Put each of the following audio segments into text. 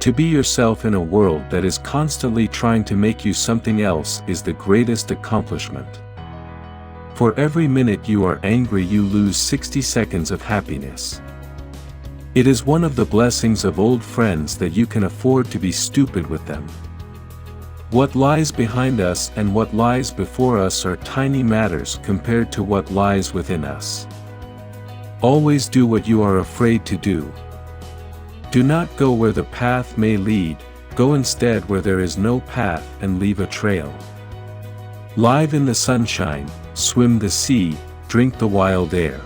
To be yourself in a world that is constantly trying to make you something else is the greatest accomplishment. For every minute you are angry, you lose 60 seconds of happiness. It is one of the blessings of old friends that you can afford to be stupid with them. What lies behind us and what lies before us are tiny matters compared to what lies within us. Always do what you are afraid to do. Do not go where the path may lead, go instead where there is no path and leave a trail. Live in the sunshine, swim the sea, drink the wild air.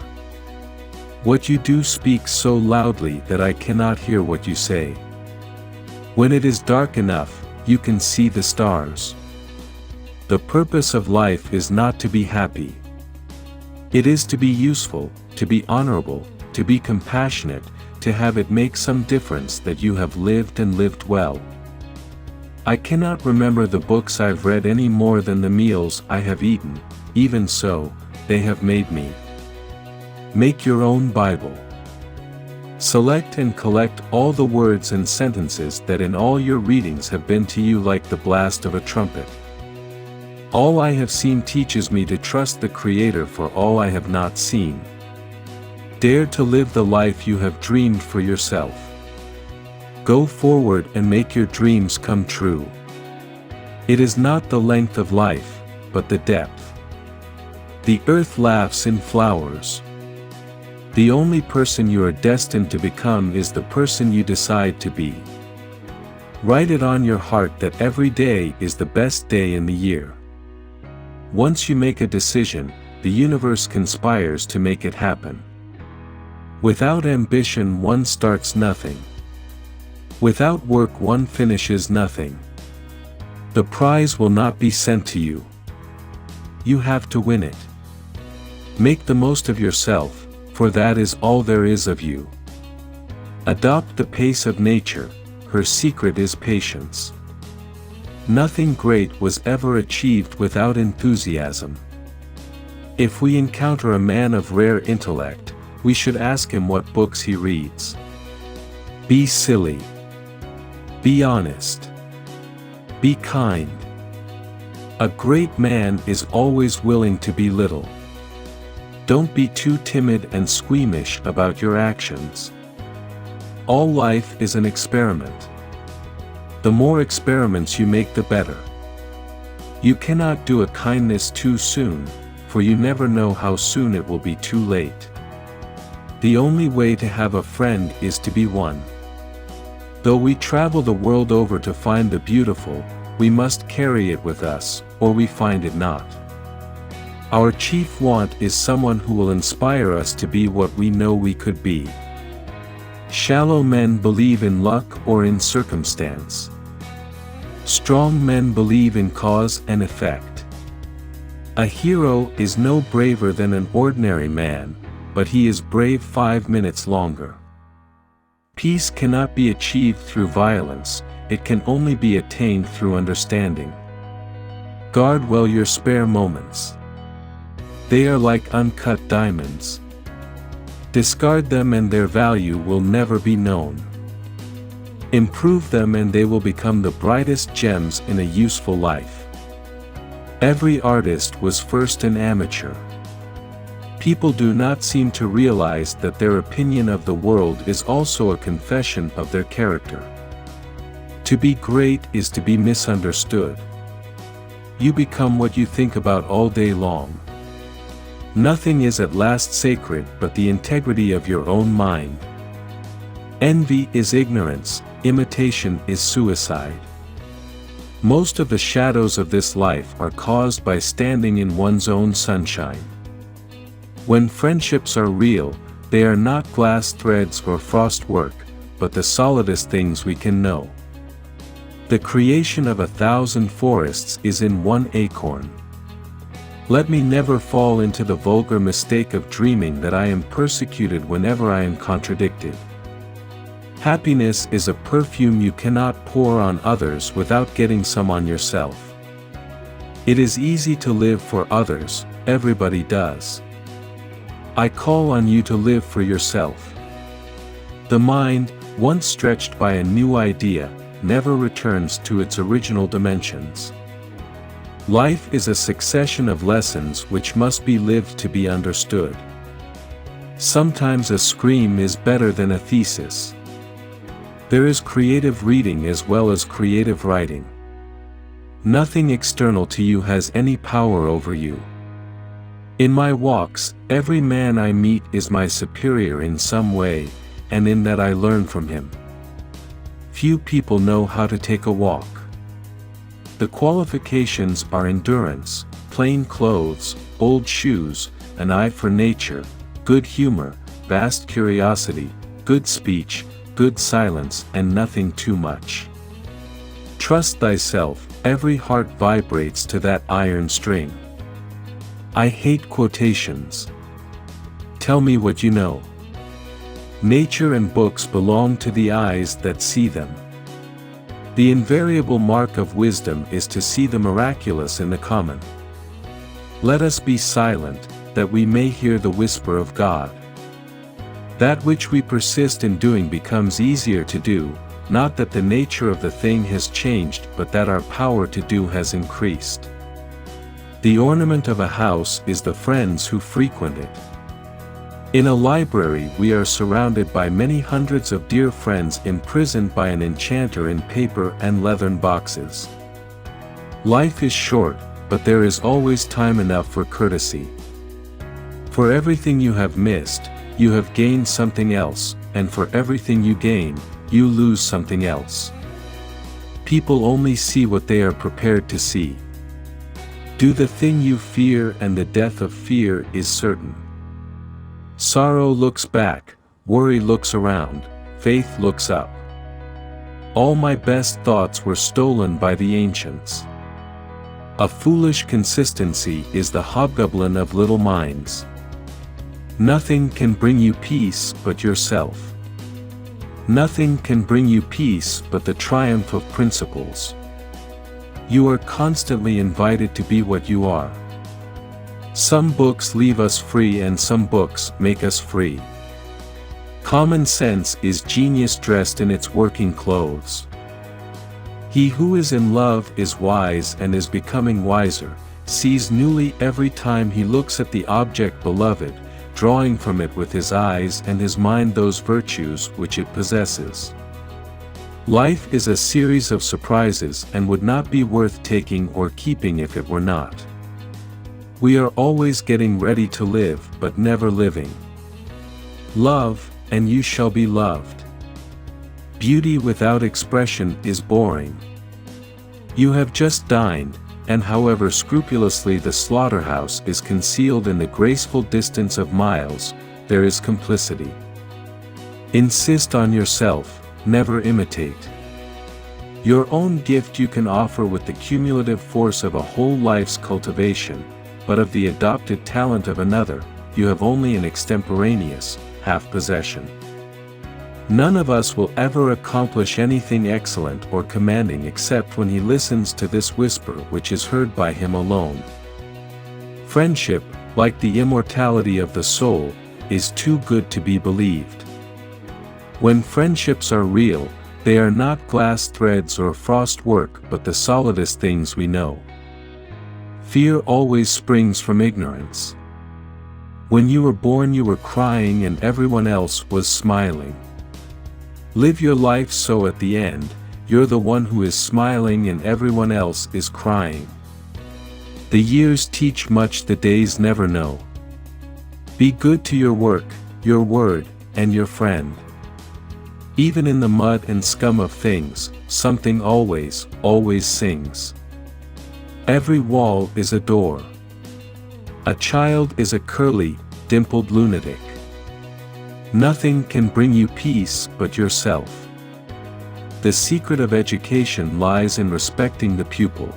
What you do speaks so loudly that I cannot hear what you say. When it is dark enough, you can see the stars. The purpose of life is not to be happy. It is to be useful, to be honorable, to be compassionate, to have it make some difference that you have lived and lived well. I cannot remember the books I've read any more than the meals I have eaten, even so, they have made me. Make your own Bible. Select and collect all the words and sentences that in all your readings have been to you like the blast of a trumpet. All I have seen teaches me to trust the Creator for all I have not seen. Dare to live the life you have dreamed for yourself. Go forward and make your dreams come true. It is not the length of life, but the depth. The earth laughs in flowers. The only person you are destined to become is the person you decide to be. Write it on your heart that every day is the best day in the year. Once you make a decision, the universe conspires to make it happen. Without ambition one starts nothing. Without work one finishes nothing. The prize will not be sent to you. You have to win it. Make the most of yourself, for that is all there is of you. Adopt the pace of nature, her secret is patience. Nothing great was ever achieved without enthusiasm. If we encounter a man of rare intellect, we should ask him what books he reads. Be silly. Be honest. Be kind. A great man is always willing to be little. Don't be too timid and squeamish about your actions. All life is an experiment. The more experiments you make, the better. You cannot do a kindness too soon, for you never know how soon it will be too late. The only way to have a friend is to be one. Though we travel the world over to find the beautiful, we must carry it with us, or we find it not. Our chief want is someone who will inspire us to be what we know we could be. Shallow men believe in luck or in circumstance. Strong men believe in cause and effect. A hero is no braver than an ordinary man, but he is brave 5 minutes longer. Peace cannot be achieved through violence, it can only be attained through understanding. Guard well your spare moments. They are like uncut diamonds. Discard them and their value will never be known. Improve them and they will become the brightest gems in a useful life. Every artist was first an amateur. People do not seem to realize that their opinion of the world is also a confession of their character. To be great is to be misunderstood. You become what you think about all day long. Nothing is at last sacred but the integrity of your own mind. Envy is ignorance, imitation is suicide. Most of the shadows of this life are caused by standing in one's own sunshine. When friendships are real, they are not glass threads or frostwork, but the solidest things we can know. The creation of 1,000 forests is in one acorn. Let me never fall into the vulgar mistake of dreaming that I am persecuted whenever I am contradicted. Happiness is a perfume you cannot pour on others without getting some on yourself. It is easy to live for others, everybody does. I call on you to live for yourself. The mind, once stretched by a new idea, never returns to its original dimensions. Life is a succession of lessons which must be lived to be understood. Sometimes a scream is better than a thesis. There is creative reading as well as creative writing. Nothing external to you has any power over you. In my walks, every man I meet is my superior in some way, and in that I learn from him. Few people know how to take a walk. The qualifications are endurance, plain clothes, old shoes, an eye for nature, good humor, vast curiosity, good speech, good silence, and nothing too much. Trust thyself, every heart vibrates to that iron string. I hate quotations. Tell me what you know. Nature and books belong to the eyes that see them. The invariable mark of wisdom is to see the miraculous in the common. Let us be silent, that we may hear the whisper of God. That which we persist in doing becomes easier to do, not that the nature of the thing has changed but that our power to do has increased. The ornament of a house is the friends who frequent it. In a library we are surrounded by many hundreds of dear friends imprisoned by an enchanter in paper and leathern boxes. Life is short, but there is always time enough for courtesy. For everything you have missed, you have gained something else, and for everything you gain, you lose something else. People only see what they are prepared to see. Do the thing you fear and the death of fear is certain. Sorrow looks back, worry looks around, faith looks up. All my best thoughts were stolen by the ancients. A foolish consistency is the hobgoblin of little minds. Nothing can bring you peace but yourself. Nothing can bring you peace but the triumph of principles. You are constantly invited to be what you are. Some books leave us free and some books make us free. Common sense is genius dressed in its working clothes. He who is in love is wise and is becoming wiser, sees newly every time he looks at the object beloved, drawing from it with his eyes and his mind those virtues which it possesses. Life is a series of surprises and would not be worth taking or keeping if it were not. We are always getting ready to live but never living. Love, and you shall be loved. Beauty without expression is boring. You have just dined, and however scrupulously the slaughterhouse is concealed in the graceful distance of miles, there is complicity. Insist on yourself, never imitate. Your own gift you can offer with the cumulative force of a whole life's cultivation, but of the adopted talent of another, you have only an extemporaneous, half possession. None of us will ever accomplish anything excellent or commanding except when he listens to this whisper which is heard by him alone. Friendship, like the immortality of the soul, is too good to be believed. When friendships are real, they are not glass threads or frost work but the solidest things we know. Fear always springs from ignorance. When you were born you were crying and everyone else was smiling. Live your life so at the end, you're the one who is smiling and everyone else is crying. The years teach much the days never know. Be good to your work, your word, and your friend. Even in the mud and scum of things, something always, always sings. Every wall is a door. A child is a curly, dimpled lunatic. Nothing can bring you peace but yourself. The secret of education lies in respecting the pupil.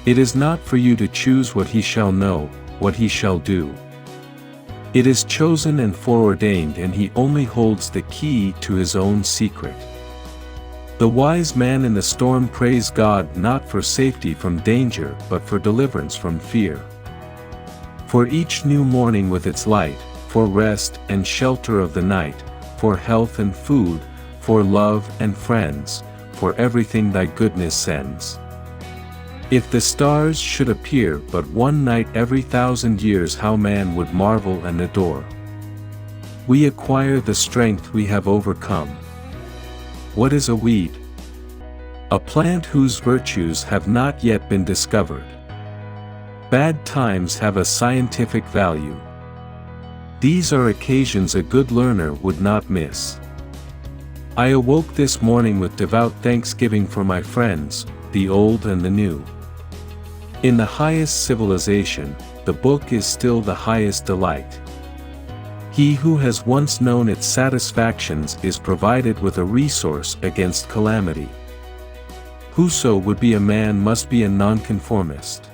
It is not for you to choose what he shall know, what he shall do. It is chosen and foreordained and he only holds the key to his own secret. The wise man in the storm prays God not for safety from danger but for deliverance from fear. For each new morning with its light, for rest and shelter of the night, for health and food, for love and friends, for everything thy goodness sends. If the stars should appear but one night every 1,000 years, how man would marvel and adore. We acquire the strength we have overcome. What is a weed? A plant whose virtues have not yet been discovered. Bad times have a scientific value. These are occasions a good learner would not miss. I awoke this morning with devout thanksgiving for my friends, the old and the new. In the highest civilization, the book is still the highest delight. He who has once known its satisfactions is provided with a resource against calamity. Whoso would be a man must be a nonconformist.